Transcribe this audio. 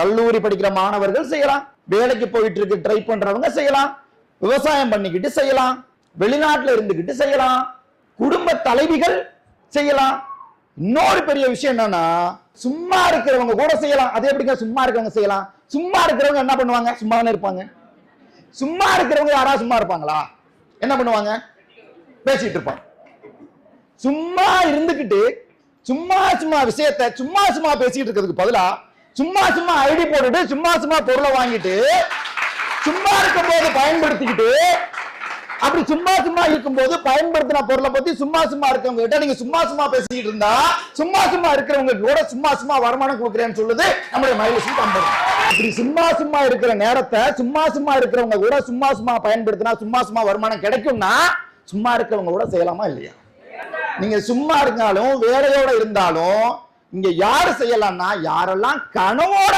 கல்லூரி படிக்கிற மாணவர்கள் செய்யலாம், வேலைக்கு போயிட்டு இருக்கு ட்ரை பண்றவங்க செய்யலாம், விவசாயம் பண்ணிக்கிட்டு செய்யலாம், வெளிநாட்டுல இருந்துகிட்டு செய்யலாம், குடும்ப தலைவிகள் செய்யலாம். இன்னொரு பெரிய விஷயம் என்னன்னா, சும்மா இருக்கிறவங்க கூட செய்யலாம். அது எப்படிங்க சும்மா இருக்கிறவங்க செய்யலாம்? சும்மா இருக்கிறவங்க என்ன பண்ணுவாங்க? சும்மா தானே இருப்பாங்க. சும்மா இருக்கிறவங்க யாராவது சும்மா இருப்பாங்களா? என்ன பண்ணுவாங்க? பேசிட்டு இருப்பாங்க. சும்மா இருந்துகிட்டு சும்மா சும்மா விஷயத்தை சும்மா சும்மா பேசிட்டு இருக்கிறதுக்கு பதிலா சும்மா சும்மா ஐடி போட்டுட்டு சும்மா சும்மா பொருளை வாங்கிட்டு சும்மா இருக்கும் போது பயன்படுத்திக்கிட்டு, அப்படி சும்மா சும்மா இருக்கும் போது பயன்படுத்தின பொருளை பத்தி சும்மா சும்மா இருக்கவங்க கிட்ட நீங்க சும்மா சும்மா பேசிக்கிட்டு இருந்தா, சும்மா சும்மா இருக்கிறவங்க கூட சும்மா சும்மா வருமானம் கொடுக்குறேன்னு சொல்லுது நம்மளுடைய மயிலசி கம்பெனி. இப்படி சும்மா சும்மா இருக்கிற நேரத்தை சும்மா சும்மா இருக்கிறவங்க கூட சும்மா சும்மா பயன்படுத்தினா சும்மா சும்மா வருமானம் கிடைக்கும்னா, சும்மா இருக்கிறவங்க கூட செய்யலாமா இல்லையா? நீங்க சும்மா இருந்தாலும் வேலையோட இருந்தாலும் இங்க யாரு செய்யலாம்னா, யாரெல்லாம் கனவோட